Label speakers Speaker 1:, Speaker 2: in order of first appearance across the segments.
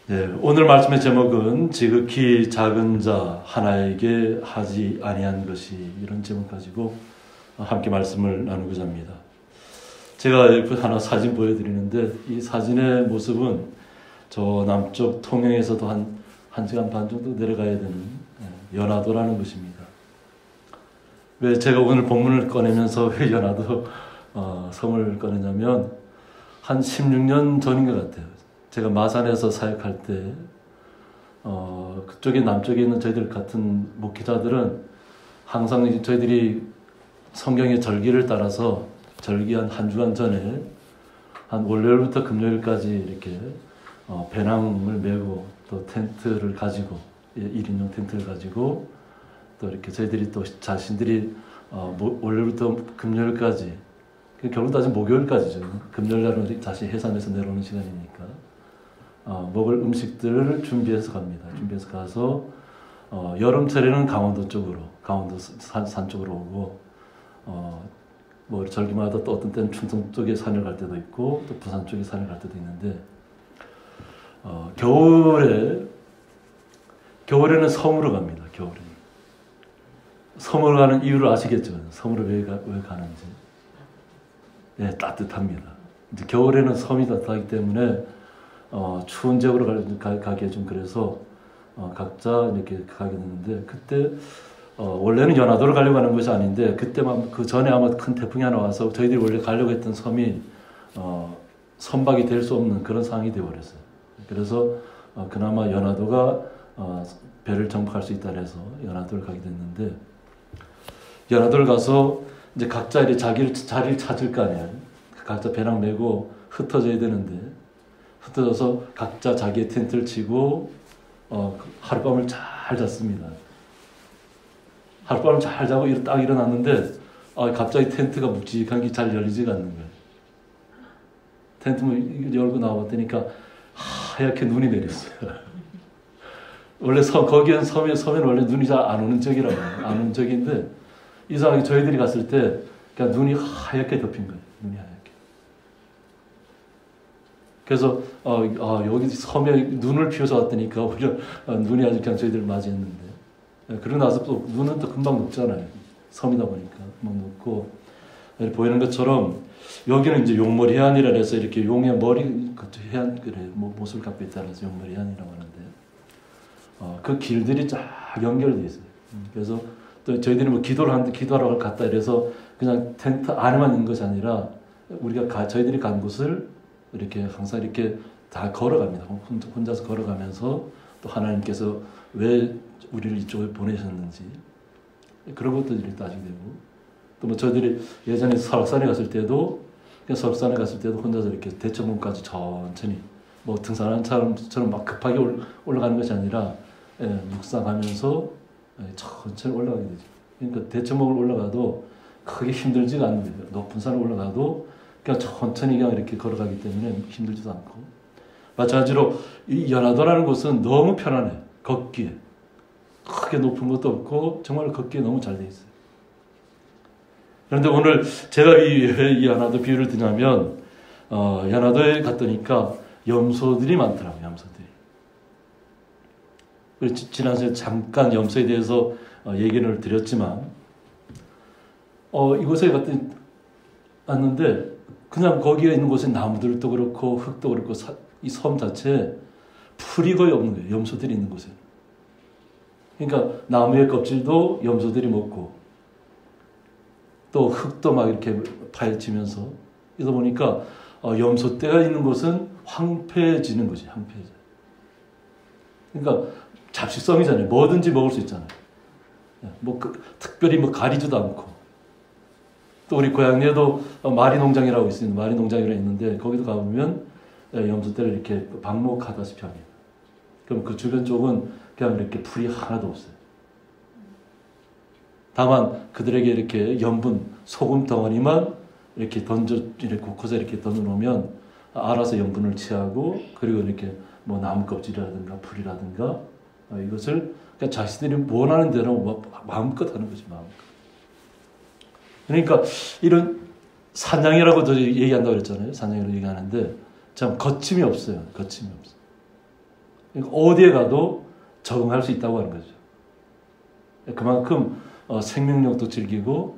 Speaker 1: 네, 오늘 말씀의 제목은 지극히 작은 자 하나에게 하지 아니한 것이, 이런 제목 가지고 함께 말씀을 나누고자 합니다. 제가 하나 사진 보여드리는데, 이 사진의 모습은 저 남쪽 통영에서도 한 시간 반 정도 내려가야 되는 연화도라는 곳입니다. 왜 제가 오늘 본문을 꺼내면서 왜 연화도 섬을 꺼내냐면, 한 16년 전인 것 같아요. 제가 마산에서 사역할 때 그쪽에 남쪽에 있는 저희들 같은 목회자들은 항상 저희들이 성경의 절기를 따라서 절기 한 주간 전에 한 월요일부터 금요일까지 이렇게 배낭을 메고 또 텐트를 가지고 1인용 텐트를 가지고 또 이렇게 저희들이 또 자신들이 월요일부터 금요일까지, 결국 따지면 목요일까지죠. 금요일날은 다시 해상에서 내려오는 시간이니까 먹을 음식들을 준비해서 갑니다. 준비해서 가서 여름철에는 강원도 쪽으로, 강원도 산 쪽으로 오고, 뭐 절기마다 또 어떤 때는 충청 쪽에 산을 갈 때도 있고 또 부산 쪽에 산을 갈 때도 있는데, 겨울에는 섬으로 갑니다. 겨울에는 섬으로 가는 이유를 아시겠죠? 섬으로 왜 가는지. 네, 따뜻합니다. 이제 겨울에는 섬이 따뜻하기 때문에 추운 지역으로 가기에 좀 그래서 각자 이렇게 가게 됐는데, 그때 원래는 연화도를 가려고 하는 것이 아닌데, 그때만 그 전에 아마 큰 태풍이 하나 와서 저희들이 원래 가려고 했던 섬이 선박이 될 수 없는 그런 상황이 되어버렸어요. 그래서 그나마 연화도가 배를 정박할 수 있다 해서 연화도를 가게 됐는데, 연화도를 가서 이제 각자 이제 자리를 찾을 거 아니에요. 각자 배낭 메고 흩어져야 되는데, 흩어져서 각자 자기의 텐트를 치고 하룻밤을 잘 잤습니다. 하룻밤을 잘 자고 딱 일어났는데 갑자기 텐트가 묵직한 게 잘 열리지가 않는 거예요. 텐트 열고 나왔더니까 하얗게 눈이 내렸어요. 원래 거기엔 섬에는 원래 눈이 잘 안 오는 지역이라고 해요. 안 오는 지역인데 이상하게 저희들이 갔을 때 그냥 눈이 하얗게 덮인 거예요. 눈이 하얗게. 그래서 여기 섬에 눈을 피워서 왔더니까 오히려 눈이 아주 그냥 저희들 맞이했는데, 그러고 나서 또 눈은 또 금방 녹잖아요. 섬이다 보니까 금방 녹고, 보이는 것처럼 여기는 이제 용머리 해안이라 해서 이렇게 용의 머리 해안, 그래, 모습을 갖고 있다 해서 용머리 해안이라고 하는데, 그 길들이 쫙 연결되어 있어요. 그래서 또 저희들이 뭐 기도하러 갔다 이래서 그냥 텐트 안에만 있는 것이 아니라 저희들이 간 곳을 이렇게 항상 이렇게 다 걸어갑니다. 혼자서 걸어가면서 또 하나님께서 왜 우리를 이쪽에 보내셨는지 그런 것들이 따지게 되고, 또 뭐 저희들이 예전에 설악산에 갔을 때도 혼자서 이렇게 대청봉까지 천천히 뭐 등산하는 사람처럼 막 급하게 올라가는 것이 아니라 묵상하면서 천천히 올라가게 되죠. 그러니까 대청봉을 올라가도 크게 힘들지가 않는 거예요. 높은 산을 올라가도 그냥 천천히 그냥 이렇게 걸어가기 때문에 힘들지도 않고, 마찬가지로 이 연화도라는 곳은 너무 편안해요. 걷기에 크게 높은 것도 없고 정말 걷기에 너무 잘 돼 있어요. 그런데 오늘 제가 왜 이 연화도 비유를 드냐면, 연화도에 갔더니까 염소들이 많더라고요. 염소들이. 지난 시간에 잠깐 염소에 대해서 얘기를 드렸지만, 이곳에 왔는데 그냥 거기에 있는 곳에 나무들도 그렇고 흙도 그렇고 이 섬 자체에 풀이 거의 없는 거예요. 염소들이 있는 곳에. 그러니까 나무의 껍질도 염소들이 먹고 또 흙도 막 이렇게 파헤치면서 이러다 보니까 염소떼가 있는 곳은 황폐해지는 거지. 황폐해져. 그러니까 잡식성이잖아요. 뭐든지 먹을 수 있잖아요. 특별히 가리지도 않고. 또 우리 고향에도 마리농장이라고 있습니다. 마리농장이라고 있는데 거기도 가보면 염소떼를 이렇게 방목하다시피 합니다. 그럼 그 주변 쪽은 그냥 이렇게 풀이 하나도 없어요. 다만 그들에게 이렇게 염분, 소금 덩어리만 이렇게 곳곳에 이렇게 던져놓으면 알아서 염분을 취하고, 그리고 이렇게 뭐 나무 껍질이라든가 풀이라든가 이것을 그냥 자신들이 원하는 대로 마음껏 하는 거지, 마음껏. 그러니까 이런 산양이라고 얘기한다고 그랬잖아요. 산양이라고 얘기하는데 참 거침이 없어요. 거침이 없어요. 그러니까 어디에 가도 적응할 수 있다고 하는 거죠. 그만큼 생명력도 즐기고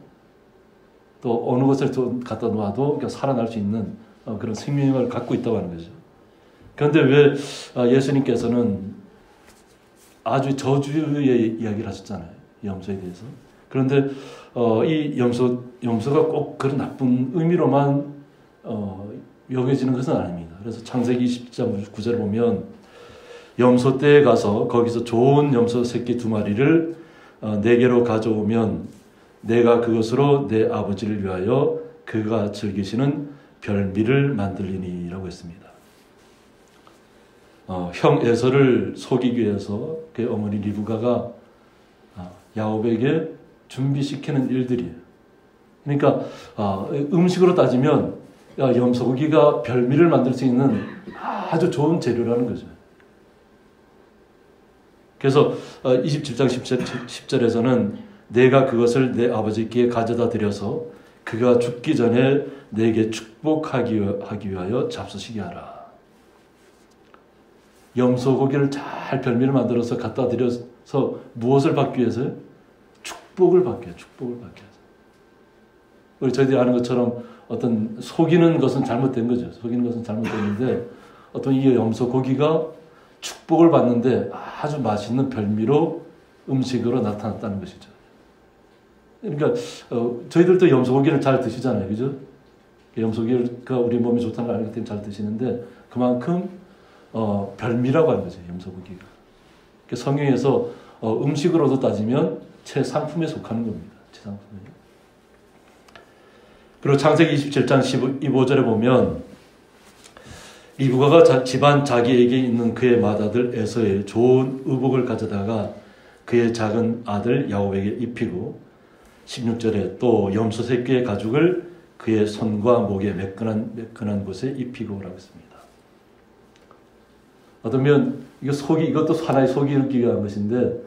Speaker 1: 또 어느 곳에 갖다 놓아도 살아날 수 있는 그런 생명력을 갖고 있다고 하는 거죠. 그런데 왜 예수님께서는 아주 저주의 이야기를 하셨잖아요. 염소에 대해서. 그런데 이 염소가 꼭 그런 나쁜 의미로만 여겨지는 것은 아닙니다. 그래서 창세기 20장 9절을 보면 염소 떼에 가서 거기서 좋은 염소 새끼 2마리를 내게로 가져오면 내가 그것으로 내 아버지를 위하여 그가 즐기시는 별미를 만들리니 라고 했습니다. 형 에서를 속이기 위해서 그의 어머니 리브가가 야곱에게 준비시키는 일들이에요. 그러니까 음식으로 따지면 염소고기가 별미를 만들 수 있는 아주 좋은 재료라는 거죠. 그래서 27장 10절에서는 내가 그것을 내 아버지께 가져다 드려서 그가 죽기 전에 내게 축복하기 위하여 잡수시게 하라. 염소고기를 잘 별미를 만들어서 갖다 드려서 무엇을 받기 위해서요? 축복을 받기 위해서. 우리 저희들이 아는 것처럼 어떤 속이는 것은 잘못된 거죠. 속이는 것은 잘못됐는데 어떤 이 염소고기가 축복을 받는데 아주 맛있는 별미로 음식으로 나타났다는 것이죠. 그러니까 저희들도 염소고기를 잘 드시잖아요. 그죠? 염소고기가 우리 몸에 좋다는 걸 알기 때문에 잘 드시는데 그만큼 별미라고 하는 거죠. 염소고기가. 성경에서 음식으로도 따지면 최상품에 속하는 겁니다. 최상품에. 그리고 창세기 27장 15절에 보면 리브가가 집안 자기에게 있는 그의 맏아들 에서의 좋은 의복을 가져다가 그의 작은 아들 야곱에게 입히고 16절에 또 염소 새끼의 가죽을 그의 손과 목에 매끈한 곳에 입히고 라고 했습니다. 어쩌면 이것도 하나의 속이 읽기 위한 것인데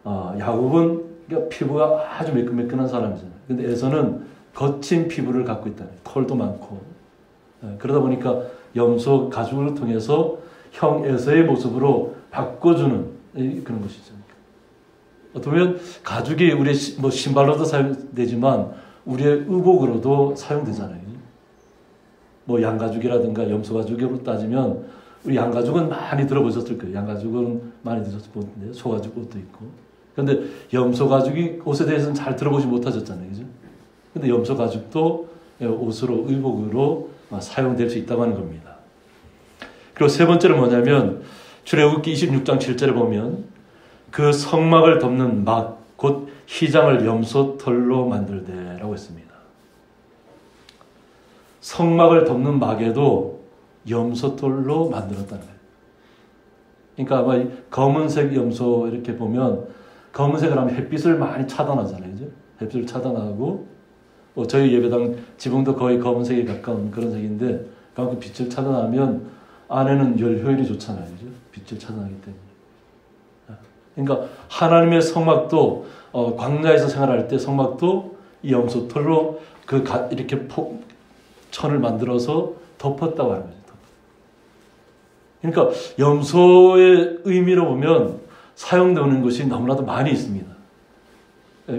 Speaker 1: 야곱은 피부가 아주 매끈한 사람이잖아요. 근데 에서는 거친 피부를 갖고 있다는 털도 많고 그러다 보니까 염소 가죽을 통해서 형 에서의 모습으로 바꿔주는 그런 것이죠. 어쩌면 가죽이 우리의 신발로도 사용되지만 우리의 의복으로도 사용되잖아요. 양가죽이라든가 염소가죽으로 따지면 우리 양가죽은 많이 들어보셨을 거예요. 양가죽은 많이 들었을 텐데 소가죽 옷도 있고. 그런데 염소가죽이 옷에 대해서는 잘 들어보지 못하셨잖아요. 그죠? 근데 염소가죽도 옷으로 의복으로 사용될 수 있다고 하는 겁니다. 그리고 세 번째는 뭐냐면 출애굽기 26장 7절에 보면 그 성막을 덮는 막 곧 휘장을 염소털로 만들되라고 했습니다. 성막을 덮는 막에도 염소털로 만들었다는 거예요. 그러니까 아마 검은색 염소 이렇게 보면 검은색을 하면 햇빛을 많이 차단하잖아요. 그죠? 햇빛을 차단하고 저희 예배당 지붕도 거의 검은색에 가까운 그런 색인데 그만큼 빛을 차단하면 안에는 열 효율이 좋잖아요. 그죠? 빛을 차단하기 때문에. 그러니까 하나님의 성막도 광야에서 생활할 때 성막도 이 염소털로 이렇게 천을 만들어서 덮었다고 하는 거죠. 그러니까 염소의 의미로 보면 사용되는 것이 너무나도 많이 있습니다.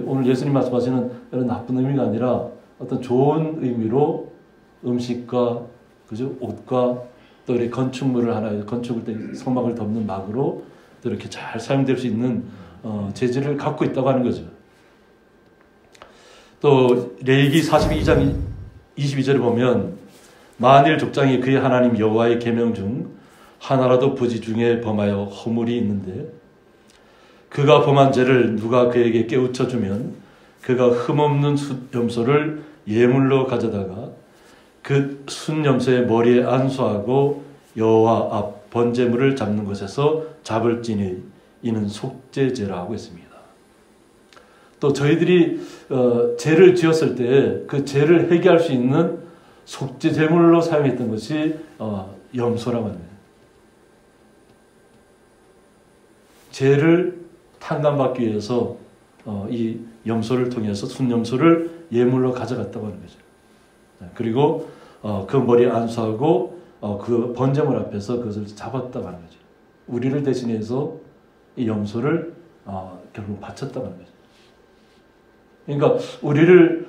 Speaker 1: 오늘 예수님 말씀하시는 이런 나쁜 의미가 아니라 어떤 좋은 의미로 음식과 그죠? 옷과 또 이렇게 건축을 성막을 덮는 막으로 또 이렇게 잘 사용될 수 있는 재질을 갖고 있다고 하는 거죠. 또 레위기 42장 22절에 보면 만일 족장이 그의 하나님 여호와의 계명 중 하나라도 부지 중에 범하여 허물이 있는데 그가 범한 죄를 누가 그에게 깨우쳐 주면 그가 흠없는 숫염소를 예물로 가져다가 그 숫염소의 머리에 안수하고 여호와 앞 번제물을 잡는 것에서 잡을지니 이는 속죄제라고 했습니다. 또 저희들이 죄를 지었을 때 그 죄를 해결할 수 있는 속죄 제물로 사용했던 것이 염소라고 합니다. 죄를 탕감받기 위해서 이 염소를 통해서 순염소를 예물로 가져갔다고 하는 거죠. 그리고 그 머리에 안수하고 그 번제물 앞에서 그것을 잡았다고 하는 거죠. 우리를 대신해서 이 염소를 결국 바쳤다는 거죠. 그러니까 우리를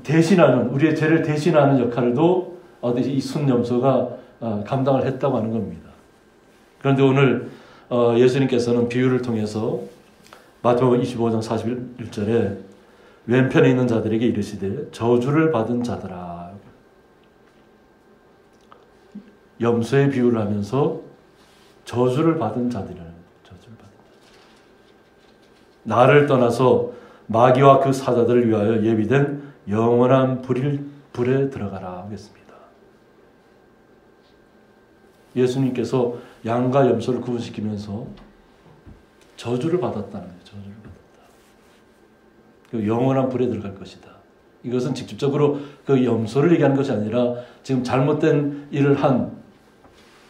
Speaker 1: 대신하는, 우리의 죄를 대신하는 역할도 이 순염소가 감당을 했다고 하는 겁니다. 그런데 오늘 예수님께서는 비유를 통해서 마태복음 25장 41절에 왼편에 있는 자들에게 이르시되 저주를 받은 자들아. 염소의 비유를 하면서 저주를 받은 자들이라는 거예요. 저주를 받은 자들. 나를 떠나서 마귀와 그 사자들을 위하여 예비된 영원한 불에 들어가라 하겠습니다. 예수님께서 양과 염소를 구분시키면서 저주를 받았다는 거예요. 저주를 받았다. 그 영원한 불에 들어갈 것이다. 이것은 직접적으로 그 염소를 얘기하는 것이 아니라 지금 잘못된 일을 한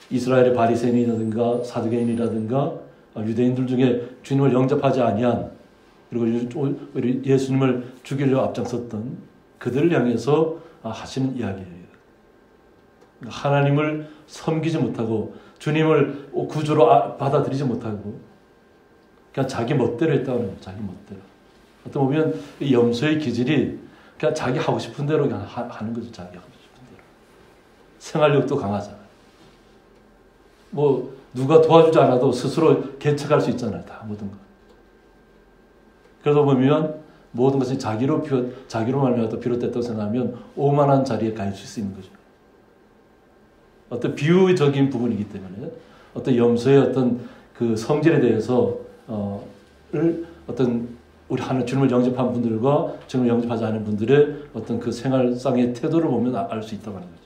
Speaker 1: 이스라엘의 바리새인이라든가 사두개인이라든가 유대인들 중에 주님을 영접하지 아니한, 그리고 예수님을 죽이려 앞장섰던 그들을 향해서 하시는 이야기예요. 하나님을 섬기지 못하고 주님을 구주로 받아들이지 못하고 그냥 자기 멋대로 했다는 거예요. 자기 멋대로. 어떻게 보면 이 염소의 기질이 그냥 자기 하고 싶은 대로 그냥 하는 거죠. 자기 하고 싶은 대로. 생활력도 강하잖아요. 뭐 누가 도와주지 않아도 스스로 개척할 수 있잖아요. 다 모든 것. 그러다 보면 모든 것이 자기로 말미암아 비롯됐다고 생각하면 오만한 자리에 갈 수 있는 거죠. 어떤 비유적인 부분이기 때문에 어떤 염소의 어떤 그 성질에 대해서 어떤 우리 하나님 주님을 영접한 분들과 주님을 영접하지 않은 분들의 어떤 그 생활상의 태도를 보면 알 수 있다고 하는 거죠.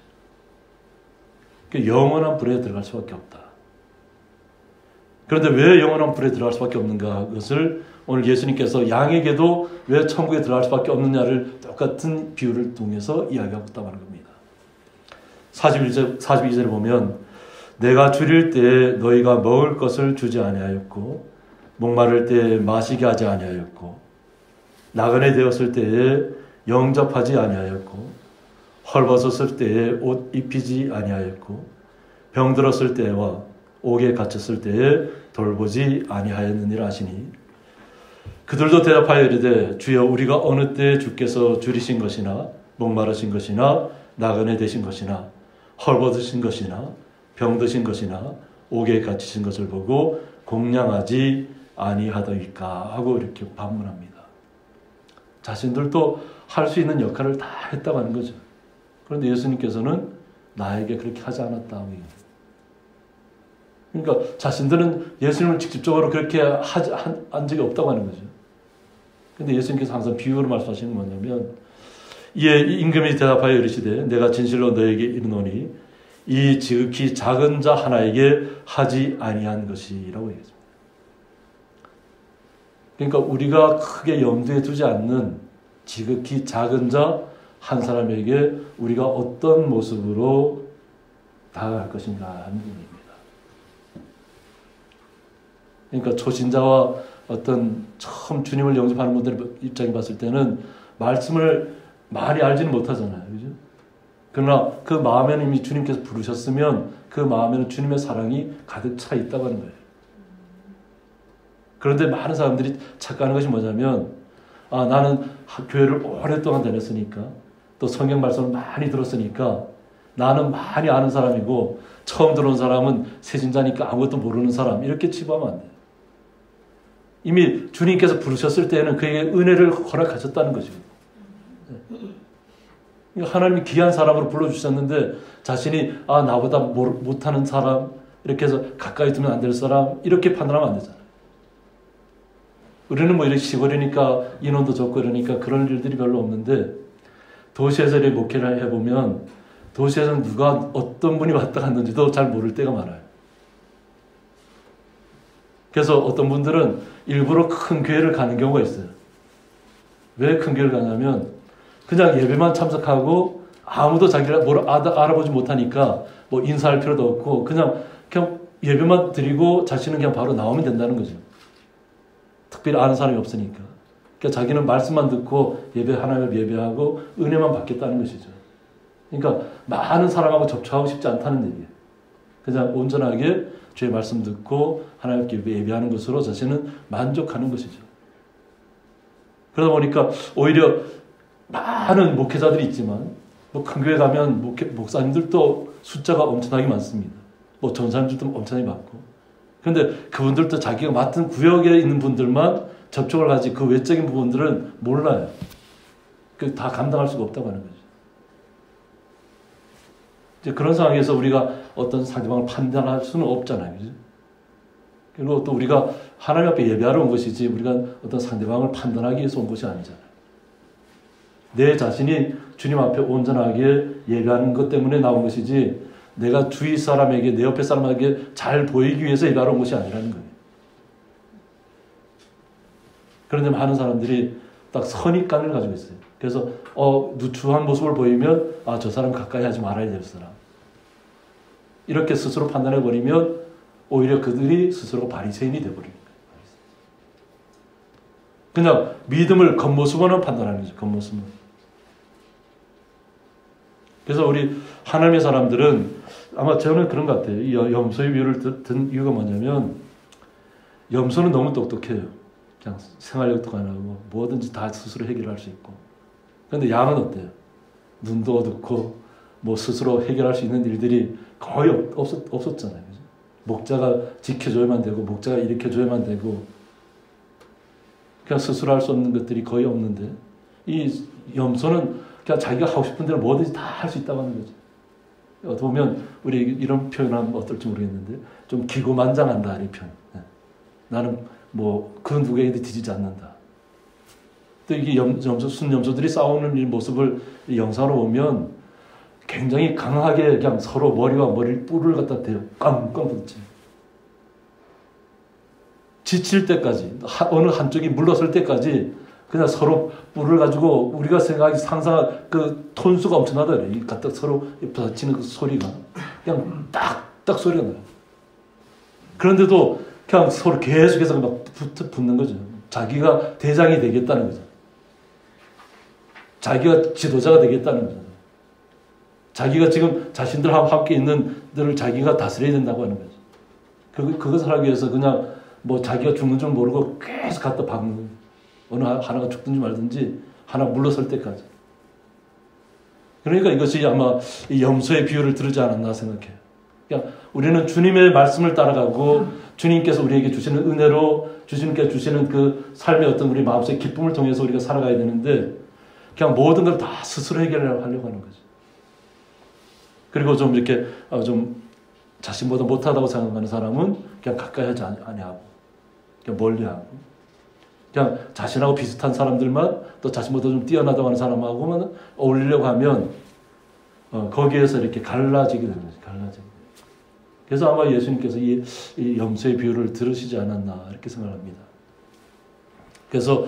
Speaker 1: 그러니까 영원한 불에 들어갈 수밖에 없다. 그런데 왜 영원한 불에 들어갈 수밖에 없는가? 그것을 오늘 예수님께서 양에게도 왜 천국에 들어갈 수밖에 없느냐를 똑같은 비유를 통해서 이야기하고 있다고 하는 겁니다. 42절에 보면 내가 줄일 때에 너희가 먹을 것을 주지 아니하였고 목마를 때에 마시게 하지 아니하였고 나그네 되었을 때에 영접하지 아니하였고 헐벗었을 때에 옷 입히지 아니하였고 병들었을 때와 옥에 갇혔을 때에 돌보지 아니하였느니라 하시니 그들도 대답하여 이르되 주여 우리가 어느 때에 주께서 줄이신 것이나 목마르신 것이나 나그네 되신 것이나 헐벗으신 것이나 병드신 것이나 옥에 갇히신 것을 보고 공양하지 아니하더이까 하고 이렇게 반문합니다. 자신들도 할 수 있는 역할을 다 했다고 하는 거죠. 그런데 예수님께서는 나에게 그렇게 하지 않았다. 그러니까 자신들은 예수님을 직접적으로 그렇게 한 적이 없다고 하는 거죠. 그런데 예수님께서 항상 비유로 말씀하시는 건 뭐냐면 이에 임금이 대답하여 이르시되 내가 진실로 너에게 이르노니 이 지극히 작은 자 하나에게 하지 아니한 것이라고 얘기했습니다. 그러니까 우리가 크게 염두에 두지 않는 지극히 작은 자 한 사람에게 우리가 어떤 모습으로 다가갈 것인가 하는 부분입니다. 그러니까 초신자와 어떤 처음 주님을 영접하는 분들의 입장에 봤을 때는 말씀을 많이 알지는 못하잖아요. 그죠? 그러나 그 마음에는 이미 주님께서 부르셨으면 그 마음에는 주님의 사랑이 가득 차 있다고 하는 거예요. 그런데 많은 사람들이 착각하는 것이 뭐냐면 나는 교회를 오랫동안 다녔으니까 또 성경 말씀을 많이 들었으니까 나는 많이 아는 사람이고 처음 들어온 사람은 세진자니까 아무것도 모르는 사람 이렇게 치부하면 안 돼요. 이미 주님께서 부르셨을 때에는 그에게 은혜를 허락하셨다는 거죠. 하나님이 귀한 사람으로 불러주셨는데 자신이 나보다 못하는 사람 이렇게 해서 가까이 두면 안 될 사람 이렇게 판단하면 안 되잖아요. 우리는 뭐 이렇게 시골이니까 인원도 적고 이러니까 그런 일들이 별로 없는데 도시에서 이렇게 목회를 해보면 도시에서는 누가 어떤 분이 왔다 갔는지도 잘 모를 때가 많아요. 그래서 어떤 분들은 일부러 큰 교회를 가는 경우가 있어요. 왜 큰 교회를 가냐면 그냥 예배만 참석하고 아무도 자기를 알아보지 못하니까 뭐 인사할 필요도 없고 그냥 예배만 드리고 자신은 그냥 바로 나오면 된다는 거죠. 특별히 아는 사람이 없으니까. 그러니까 자기는 말씀만 듣고 하나님을 예배하고 은혜만 받겠다는 것이죠. 그러니까 많은 사람하고 접촉하고 싶지 않다는 얘기예요. 그냥 온전하게 주의 말씀 듣고 하나님께 예배하는 것으로 자신은 만족하는 것이죠. 그러다 보니까 오히려 많은 목회자들이 있지만 뭐 큰 교회 가면 목사님들도 숫자가 엄청나게 많습니다. 뭐 전사님들도 엄청나게 많고. 그런데 그분들도 자기가 맡은 구역에 있는 분들만 접촉을 하지 그 외적인 부분들은 몰라요. 그 다 감당할 수가 없다고 하는 거죠. 이제 그런 상황에서 우리가 어떤 상대방을 판단할 수는 없잖아요. 그죠? 그리고 또 우리가 하나님 앞에 예배하러 온 것이지 우리가 어떤 상대방을 판단하기 위해서 온 것이 아니잖아요. 내 자신이 주님 앞에 온전하게 예배하는 것 때문에 나온 것이지 내가 주위 사람에게 내 옆에 사람에게 잘 보이기 위해서 예배하러 온 것이 아니라는 거예요. 그런데 많은 사람들이 딱 선입관을 가지고 있어요. 그래서 누추한 모습을 보이면 저 사람 가까이 하지 말아야 될 사람. 이렇게 스스로 판단해버리면 오히려 그들이 스스로 바리새인이 되어버립니다. 그냥 믿음을 겉모습으로는 판단하는 거죠. 겉모습은. 그래서 우리 하나님의 사람들은 아마 저는 그런 것 같아요. 이 염소의 비유를 든 이유가 뭐냐면 염소는 너무 똑똑해요. 그냥 생활력도 가능하고 뭐든지 다 스스로 해결할 수 있고. 그런데 양은 어때요? 눈도 어둡고 뭐 스스로 해결할 수 있는 일들이 거의 없었잖아요. 그죠? 목자가 지켜줘야만 되고 목자가 일으켜줘야만 되고 그냥 스스로 할 수 없는 것들이 거의 없는데 이 염소는 그냥 자기가 하고 싶은 대로 뭐든지 다 할 수 있다고 하는 거죠. 어떻게 보면 우리 이런 표현하면 어떨지 모르겠는데 좀 기고만장한다 이 표현. 나는 뭐 그 누구에게도 뒤지지 않는다. 또 이게 순염소들이 싸우는 이 모습을 이 영상으로 보면 굉장히 강하게 그냥 서로 머리와 머리 뿔을 갖다 대요. 깡깡 부딪혀요. 지칠 때까지 어느 한쪽이 물러설 때까지 그냥 서로 뿔을 가지고 우리가 상상한 그 톤수가 엄청나다 그래요. 이 갖다 서로 부딪히는 그 소리가 그냥 딱딱 소리가 나요. 그런데도 그냥 서로 계속해서 막 붙는 거죠. 자기가 대장이 되겠다는 거죠. 자기가 지도자가 되겠다는 거죠. 자기가 지금 자신들하고 함께 있는 들을 자기가 다스려야 된다고 하는 거죠. 그것을 하기 위해서 그냥 뭐 자기가 죽는 줄 모르고 계속 갖다 박는 거예요. 어느 하나가 죽든지 말든지 하나 물러설 때까지. 그러니까 이것이 아마 이 염소의 비유를 들으지 않았나 생각해요. 그러니까 우리는 주님의 말씀을 따라가고 주님께서 우리에게 주시는 은혜로 주님께서 주시는 그 삶의 어떤 우리 마음속의 기쁨을 통해서 우리가 살아가야 되는데 그냥 모든 걸 다 스스로 해결하려고 하는 거죠. 그리고 좀 이렇게 좀 자신보다 못하다고 생각하는 사람은 그냥 가까이 하지 아니하고 그냥 멀리하고 그냥 자신하고 비슷한 사람들만 또 자신보다 좀 뛰어나다고 하는 사람하고만 어울리려고 하면 거기에서 이렇게 갈라지게 되는 거죠. 갈라지게. 그래서 아마 예수님께서 이 염소의 비유를 들으시지 않았나 이렇게 생각합니다. 그래서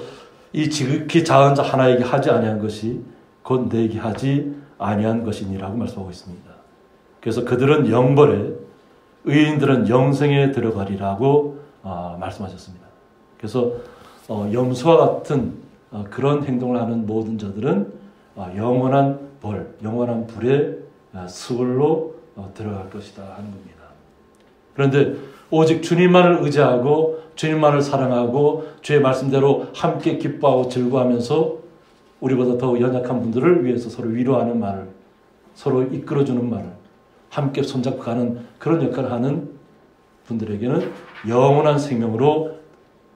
Speaker 1: 이 지극히 작은 자 하나에게 하지 아니한 것이 곧 내게 하지 아니한 것이니라고 말씀하고 있습니다. 그래서 그들은 영벌에 의인들은 영생에 들어가리라고 말씀하셨습니다. 그래서 염소와 같은 그런 행동을 하는 모든 자들은 영원한 벌, 영원한 불의 수월로 들어갈 것이다 하는 겁니다. 그런데 오직 주님만을 의지하고 주님만을 사랑하고 주의 말씀대로 함께 기뻐하고 즐거워하면서 우리보다 더 연약한 분들을 위해서 서로 위로하는 말을, 서로 이끌어주는 말을, 함께 손잡고 가는 그런 역할을 하는 분들에게는 영원한 생명으로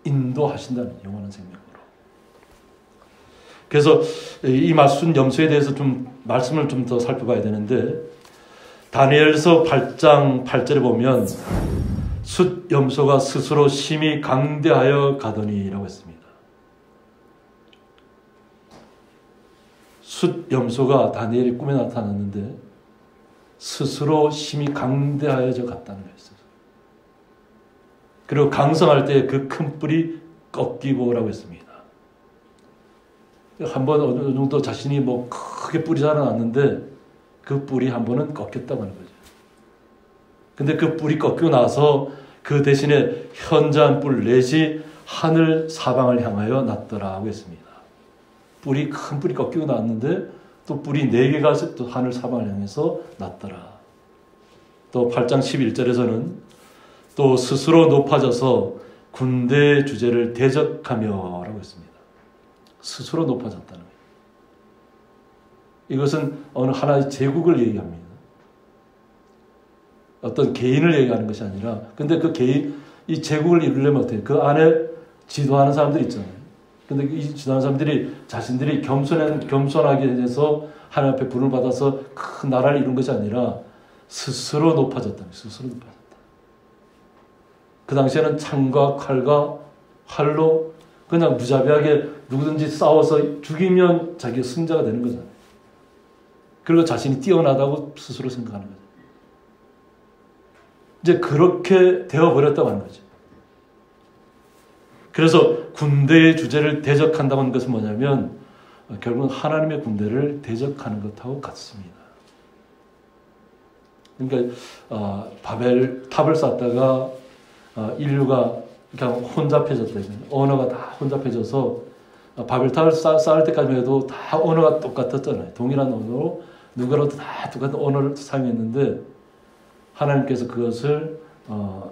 Speaker 1: 인도하신다는 영원한 생명으로. 그래서 이 순염소에 대해서 좀 말씀을 좀 더 살펴봐야 되는데 다니엘서 8장 8절에 보면 숫염소가 스스로 심히 강대하여 가더니라고 했습니다. 숫염소가 다니엘의 꿈에 나타났는데 스스로 심히 강대하여져 갔다는 거였어요. 그리고 강성할 때 그 큰 뿔이 꺾이고라고 했습니다. 한번 어느 정도 자신이 뭐 크게 뿔이 자라났는데 그 뿔이 한 번은 꺾였다고 하는 거죠. 근데 그 뿔이 꺾이고 나서 그 대신에 현저한 뿔 넷이 하늘 사방을 향하여 났더라고 했습니다. 큰 뿔이 꺾이고 났는데 또 뿔이 4개가 또 하늘 사방을 향해서 났더라. 또 8장 11절에서는 또 스스로 높아져서 군대의 주제를 대적하며라고 했습니다. 스스로 높아졌다는 거예요. 이것은 어느 하나의 제국을 얘기합니다. 어떤 개인을 얘기하는 것이 아니라, 근데 그 개인, 이 제국을 이루려면 어떻게, 그 안에 지도하는 사람들이 있잖아요. 근데 이 지도하는 사람들이 자신들이 겸손하게 해서 하나님 앞에 부름을 받아서 큰 나라를 이룬 것이 아니라 스스로 높아졌다. 스스로 높아졌다. 그 당시에는 창과 칼과 활로 그냥 무자비하게 누구든지 싸워서 죽이면 자기가 승자가 되는 거잖아요. 그리고 자신이 뛰어나다고 스스로 생각하는 거죠. 이제 그렇게 되어버렸다고 하는 거죠. 그래서 군대의 주제를 대적한다고 하는 것은 뭐냐면 결국은 하나님의 군대를 대적하는 것하고 같습니다. 그러니까 바벨 탑을 쌓다가 인류가 그냥 혼잡해졌다. 언어가 다 혼잡해져서 바벨 탑을 쌓을 때까지만 해도 다 언어가 똑같았잖아요. 동일한 언어로 누구라도 다 똑같은 언어를 사용했는데 하나님께서 그것을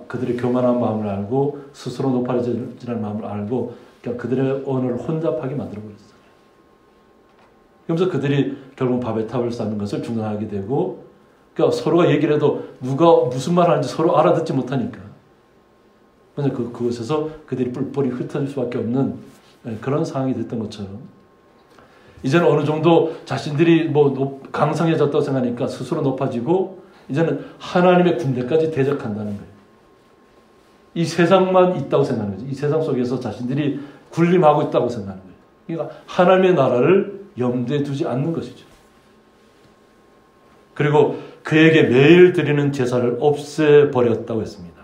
Speaker 1: 그들의 교만한 마음을 알고 스스로 높아지라는 마음을 알고 그러니까 그들의 언어를 혼잡하게 만들어버렸어요. 그러면서 그들이 결국 바벨탑을 쌓는 것을 중단하게 되고 그러니까 서로가 얘기를 해도 누가 무슨 말 하는지 서로 알아듣지 못하니까 그냥 그곳에서 그들이 뿔뿔이 흩어질 수밖에 없는 그런 상황이 됐던 것처럼 이제는 어느 정도 자신들이 강성해졌다고 생각하니까 스스로 높아지고 이제는 하나님의 군대까지 대적한다는 거예요. 이 세상만 있다고 생각하는 거죠. 이 세상 속에서 자신들이 군림하고 있다고 생각하는 거예요. 그러니까 하나님의 나라를 염두에 두지 않는 것이죠. 그리고 그에게 매일 드리는 제사를 없애버렸다고 했습니다.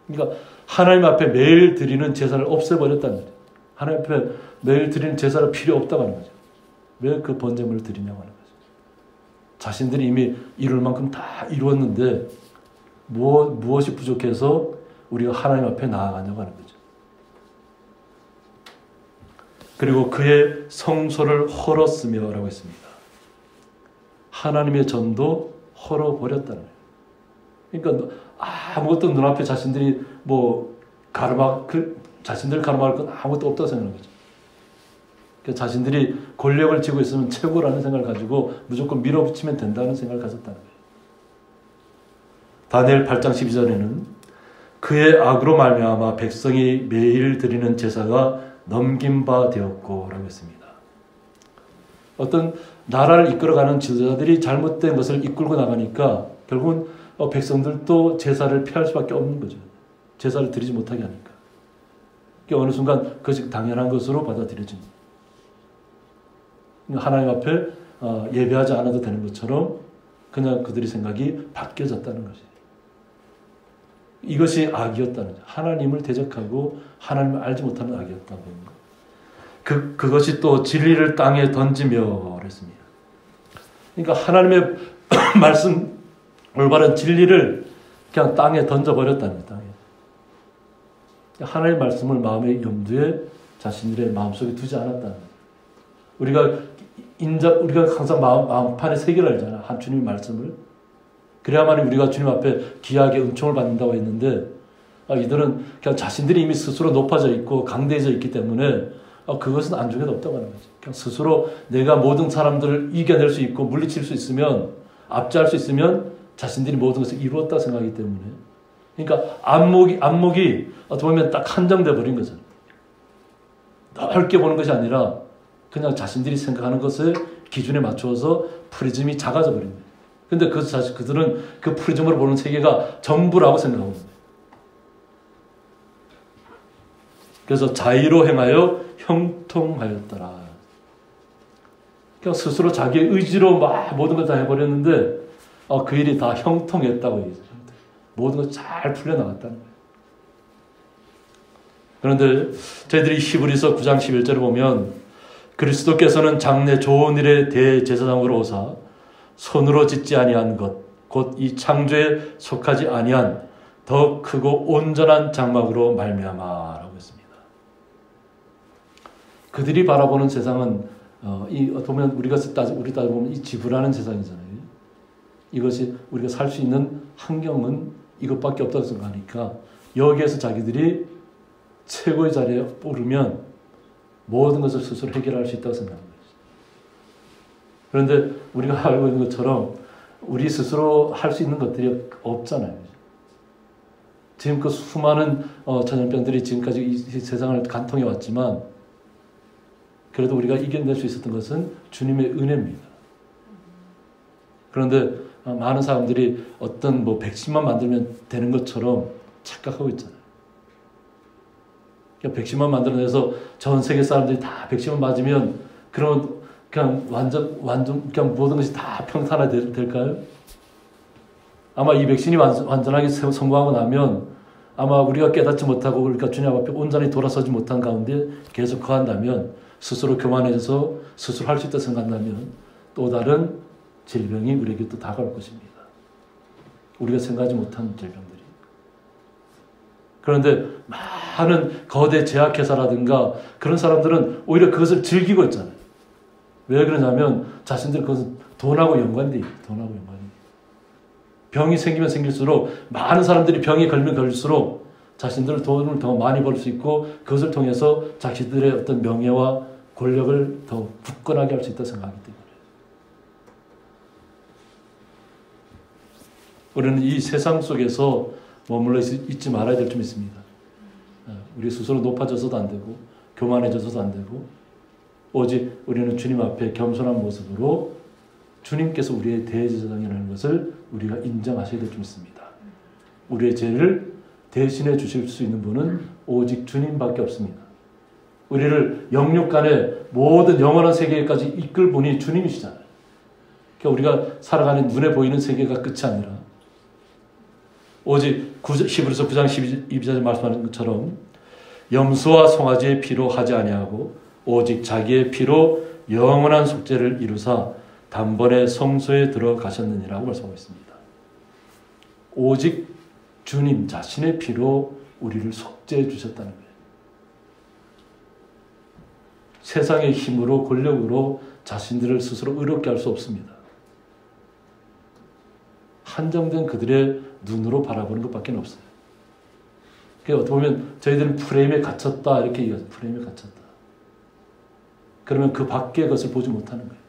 Speaker 1: 그러니까 하나님 앞에 매일 드리는 제사를 없애버렸다는 거죠. 하나님 앞에 매일 드리는 제사가 필요 없다고 하는 거죠. 왜 그 번제물을 드리냐고 하는 거죠. 자신들이 이미 이룰 만큼 다 이루었는데 무엇이 부족해서 우리가 하나님 앞에 나아가냐고 하는 거죠. 그리고 그의 성소를 헐었으며 라고 했습니다. 하나님의 전도 헐어버렸다는 거예요. 그러니까 아무것도 눈앞에 자신들이 자신들을 가로막을 건 아무것도 없다고 생각하는 거죠. 그러니까 자신들이 권력을 쥐고 있으면 최고라는 생각을 가지고 무조건 밀어붙이면 된다는 생각을 가졌다는 거예요. 다니엘 8장 12절에는 그의 악으로 말미암아 백성이 매일 드리는 제사가 넘긴 바 되었고 라고 했습니다. 어떤 나라를 이끌어가는 지도자들이 잘못된 것을 이끌고 나가니까 결국은 백성들도 제사를 피할 수밖에 없는 거죠. 제사를 드리지 못하게 하니까. 그러니까 어느 순간 그것이 당연한 것으로 받아들여집니다. 하나님 앞에 예배하지 않아도 되는 것처럼 그냥 그들의 생각이 바뀌어졌다는 것이에요. 이것이 악이었다는 거죠. 하나님을 대적하고 하나님을 알지 못하는 악이었다고 합니다. 그것이 또 진리를 땅에 던지며 그랬습니다. 그러니까 하나님의 말씀 올바른 진리를 그냥 땅에 던져버렸다는 거예요. 하나님의 말씀을 마음의 염두에 자신들의 마음속에 두지 않았다는 거예요. 우리가 항상 마음판에 새기를 알잖아. 한 주님의 말씀을. 그래야만 우리가 주님 앞에 귀하게 은총을 받는다고 했는데 이들은 그냥 자신들이 이미 스스로 높아져 있고 강대해져 있기 때문에 그것은 안중에도 없다고 하는 거죠. 그냥 스스로 내가 모든 사람들을 이겨낼 수 있고 물리칠 수 있으면 압제할 수 있으면 자신들이 모든 것을 이루었다 생각하기 때문에 그러니까 안목이 어떻게 보면 딱 한정돼 버린 거죠. 넓게 보는 것이 아니라 그냥 자신들이 생각하는 것을 기준에 맞추어서 프리즘이 작아져 버린 거예요. 근데 사실 그들은 그 프리즘으로 보는 세계가 전부라고 생각하고 있는 거예요. 그래서 자의로 행하여 형통하였더라. 그냥 스스로 자기의 의지로 모든 걸 다 해버렸는데 그 일이 다 형통했다고 얘기해요. 모든 것이 잘 풀려나갔다는 거예요. 그런데 저희들이 히브리서 9장 11절을 보면 그리스도께서는 장래 좋은 일의 대제사장으로 오사 손으로 짓지 아니한 것 곧 이 창조에 속하지 아니한 더 크고 온전한 장막으로 말미암아라고 했습니다. 그들이 바라보는 세상은 보면 우리 따져보면 이 지구라는 세상이잖아요. 이것이 우리가 살 수 있는 환경은 이것밖에 없다고 생각하니까 여기에서 자기들이 최고의 자리에 오르면 모든 것을 스스로 해결할 수 있다고 생각합니다. 그런데 우리가 알고 있는 것처럼 우리 스스로 할 수 있는 것들이 없잖아요. 지금 그 수많은 전염병들이 지금까지 이 세상을 간통해 왔지만 그래도 우리가 이겨낼 수 있었던 것은 주님의 은혜입니다. 그런데 많은 사람들이 어떤 백신만 만들면 되는 것처럼 착각하고 있잖아요. 그러니까 백신만 만들어내서 전 세계 사람들이 다 백신을 맞으면 그럼 그냥 완전 그냥 모든 것이 다 평탄화 될까요? 아마 이 백신이 완전하게 성공하고 나면 아마 우리가 깨닫지 못하고 그러니까 주님 앞에 온전히 돌아서지 못한 가운데 계속 거한다면 스스로 교만해져서 스스로 할 수 있다 생각한다면 또 다른 질병이 우리에게 또 다가올 것입니다. 우리가 생각하지 못한 질병들이. 그런데 많은 거대 제약회사라든가 그런 사람들은 오히려 그것을 즐기고 있잖아요. 왜 그러냐면 자신들 그것은 돈하고 연관돼 있어요. 돈하고 연관돼 있어요. 병이 생기면 생길수록 많은 사람들이 병에 걸리면 걸릴수록 자신들 돈을 더 많이 벌 수 있고 그것을 통해서 자신들의 어떤 명예와 권력을 더 굳건하게 할 수 있다고 생각하기 때문에 우리는 이 세상 속에서 머물러 있지 말아야 될 점이 있습니다. 우리 스스로 높아져서도 안 되고 교만해져서도 안 되고 오직 우리는 주님 앞에 겸손한 모습으로 주님께서 우리의 대제사장이라는 것을 우리가 인정하셔야 될 점이 있습니다. 우리의 죄를 대신해 주실 수 있는 분은 오직 주님밖에 없습니다. 우리를 영육간의 모든 영원한 세계까지 이끌 분이 주님이시잖아요. 그러니까 우리가 살아가는 눈에 보이는 세계가 끝이 아니라 오직 히브리서 9장 12절에 말씀하는 것처럼 염소와 송아지의 피로 하지 아니하고 오직 자기의 피로 영원한 속죄를 이루사 단번에 성소에 들어가셨느니라고 말씀하고 있습니다. 오직 주님 자신의 피로 우리를 속죄해 주셨다는 거예요. 세상의 힘으로 권력으로 자신들을 스스로 의롭게 할 수 없습니다. 한정된 그들의 눈으로 바라보는 것밖에 없어요. 그러니까 어떻게 보면 저희들은 프레임에 갇혔다 이렇게 얘기하죠. 프레임에 갇혔다. 그러면 그 밖의 것을 보지 못하는 거예요.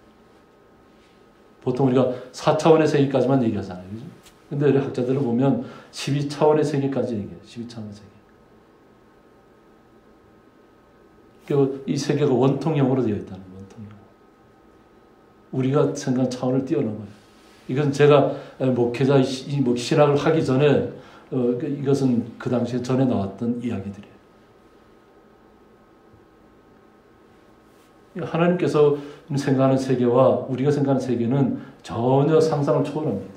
Speaker 1: 보통 우리가 4차원의 세계까지만 얘기하잖아요. 그죠? 근데 학자들을 보면 12차원의 세계까지 얘기해요. 12차원의 세계. 그리고 이 세계가 원통형으로 되어 있다는 거예요. 원통형. 우리가 생각한 차원을 뛰어넘어요. 이건 제가 목회자 신학을 하기 전에 이것은 그 당시에 전에 나왔던 이야기들이에요. 하나님께서 생각하는 세계와 우리가 생각하는 세계는 전혀 상상을 초월합니다.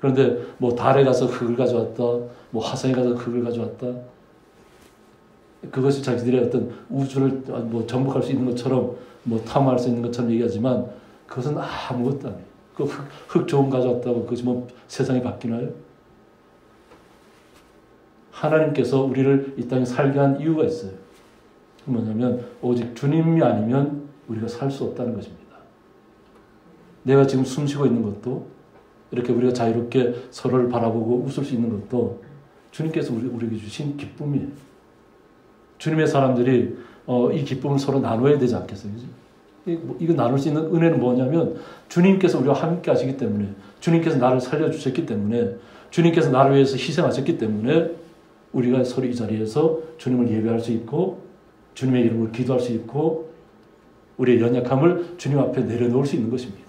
Speaker 1: 그런데 달에 가서 흙을 가져왔다, 화성에 가서 흙을 가져왔다, 그것이 자기들의 어떤 우주를 정복할 수 있는 것처럼 탐험할 수 있는 것처럼 얘기하지만 그것은 아무것도 아니에요. 그 흙 좋은 가져왔다고 그것이 세상이 바뀌나요? 하나님께서 우리를 이 땅에 살게 한 이유가 있어요. 뭐냐면 오직 주님이 아니면 우리가 살 수 없다는 것입니다. 내가 지금 숨쉬고 있는 것도 이렇게 우리가 자유롭게 서로를 바라보고 웃을 수 있는 것도 주님께서 우리에게 주신 기쁨이에요. 주님의 사람들이 이 기쁨을 서로 나눠야 되지 않겠어요? 그죠? 이거 나눌 수 있는 은혜는 뭐냐면 주님께서 우리와 함께 하시기 때문에 주님께서 나를 살려주셨기 때문에 주님께서 나를 위해서 희생하셨기 때문에 우리가 서로 이 자리에서 주님을 예배할 수 있고 주님의 이름으로 기도할 수 있고 우리의 연약함을 주님 앞에 내려놓을 수 있는 것입니다.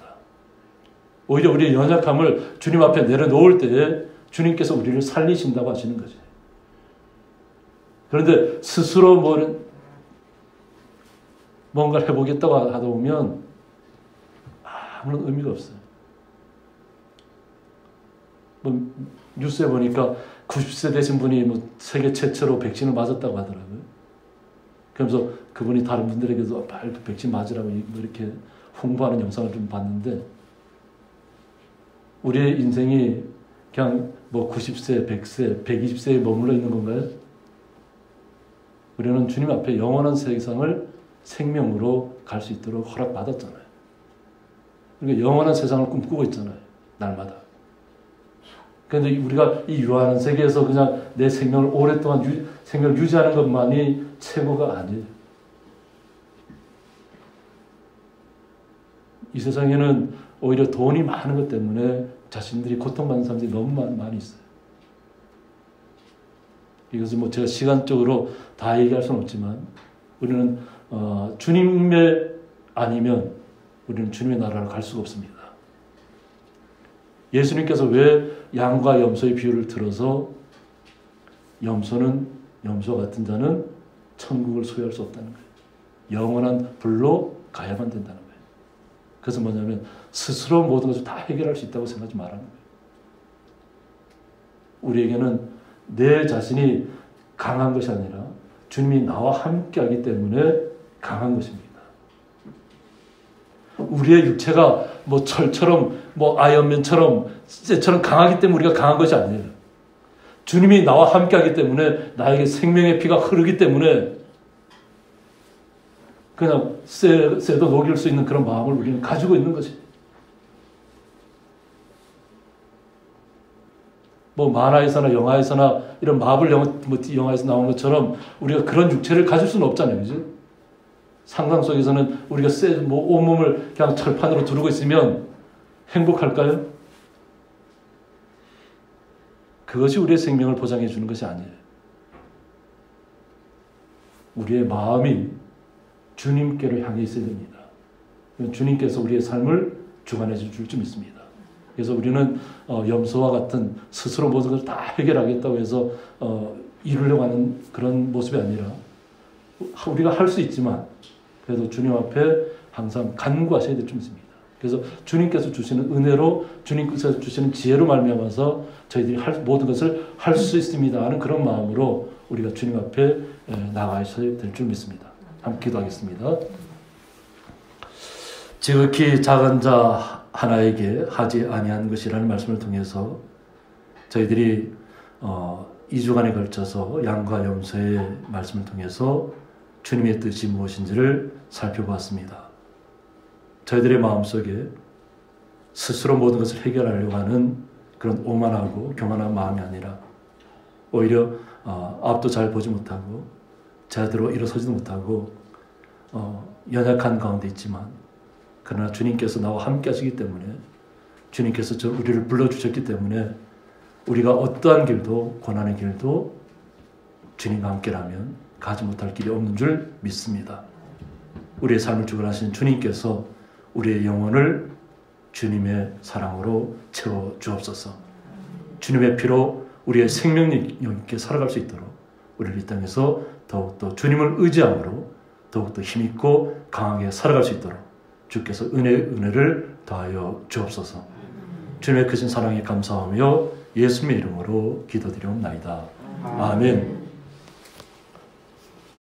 Speaker 1: 오히려 우리의 연약함을 주님 앞에 내려놓을 때에 주님께서 우리를 살리신다고 하시는 거죠. 그런데 스스로 뭔가를 해보겠다고 하다 보면 아무런 의미가 없어요. 뉴스에 보니까 90세 되신 분이 세계 최초로 백신을 맞았다고 하더라고요. 그러면서 그분이 다른 분들에게도 빨리 백신 맞으라고 이렇게 홍보하는 영상을 좀 봤는데 우리의 인생이 그냥 90세, 100세, 120세에 머물러 있는 건가요? 우리는 주님 앞에 영원한 세상을 생명으로 갈 수 있도록 허락받았잖아요. 그러니까 영원한 세상을 꿈꾸고 있잖아요. 날마다. 그런데 우리가 이 유한한 세계에서 그냥 내 생명을 오랫동안 생명을 유지하는 것만이 최고가 아니에요. 이 세상에는 오히려 돈이 많은 것 때문에 자신들이 고통받는 사람들이 너무 많이 있어요. 이것은 뭐 제가 시간적으로 다 얘기할 수는 없지만 우리는 주님의 아니면 우리는 주님의 나라를 갈 수가 없습니다. 예수님께서 왜 양과 염소의 비유를 들어서 염소 같은 자는 천국을 소유할 수 없다는 거예요. 영원한 불로 가야만 된다는 거예요. 그래서 뭐냐면 스스로 모든 것을 다 해결할 수 있다고 생각하지 말라는 거예요. 우리에게는 내 자신이 강한 것이 아니라 주님이 나와 함께하기 때문에 강한 것입니다. 우리의 육체가 뭐 철처럼 뭐 아이언맨처럼 쇠처럼 강하기 때문에 우리가 강한 것이 아니에요. 주님이 나와 함께하기 때문에 나에게 생명의 피가 흐르기 때문에 그냥 쇠도 녹일 수 있는 그런 마음을 우리는 가지고 있는 것이. 뭐 만화에서나 영화에서나 이런 마블 영화에서 나온 것처럼 우리가 그런 육체를 가질 수는 없잖아요, 그죠? 상상 속에서는 우리가 온몸을 그냥 철판으로 두르고 있으면 행복할까요? 그것이 우리의 생명을 보장해 주는 것이 아니에요. 우리의 마음이 주님께로 향해 있어야 됩니다. 주님께서 우리의 삶을 주관해 줄 줄 믿습니다. 그래서 우리는 염소와 같은 스스로 모든 것을 다 해결하겠다고 해서 이루려고 하는 그런 모습이 아니라 우리가 할 수 있지만 그래도 주님 앞에 항상 간구하셔야 될 줄 믿습니다. 그래서 주님께서 주시는 은혜로 주님께서 주시는 지혜로 말미암아서 저희들이 모든 것을 할 수 있습니다 하는 그런 마음으로 우리가 주님 앞에 나가셔야 될 줄 믿습니다. 함께 기도하겠습니다. 지극히 작은 자 하나에게 하지 아니한 것이라는 말씀을 통해서 저희들이 2주간에 걸쳐서 양과 염소의 말씀을 통해서 주님의 뜻이 무엇인지를 살펴보았습니다. 저희들의 마음속에 스스로 모든 것을 해결하려고 하는 그런 오만하고 교만한 마음이 아니라 오히려 앞도 잘 보지 못하고 제대로 일어서지도 못하고 연약한 가운데 있지만 그러나 주님께서 나와 함께 하시기 때문에 주님께서 우리를 불러주셨기 때문에 우리가 어떠한 길도 고난의 길도 주님과 함께라면 가지 못할 길이 없는 줄 믿습니다. 우리의 삶을 주관하신 주님께서 우리의 영혼을 주님의 사랑으로 채워 주옵소서. 주님의 피로 우리의 생명력 있게 살아갈 수 있도록 우리를 이 땅에서 더욱더 주님을 의지함으로 더욱더 힘있고 강하게 살아갈 수 있도록 주께서 은혜를 더하여 주옵소서. 주님의 크신 사랑에 감사하며 예수님의 이름으로 기도드리옵나이다. 아멘.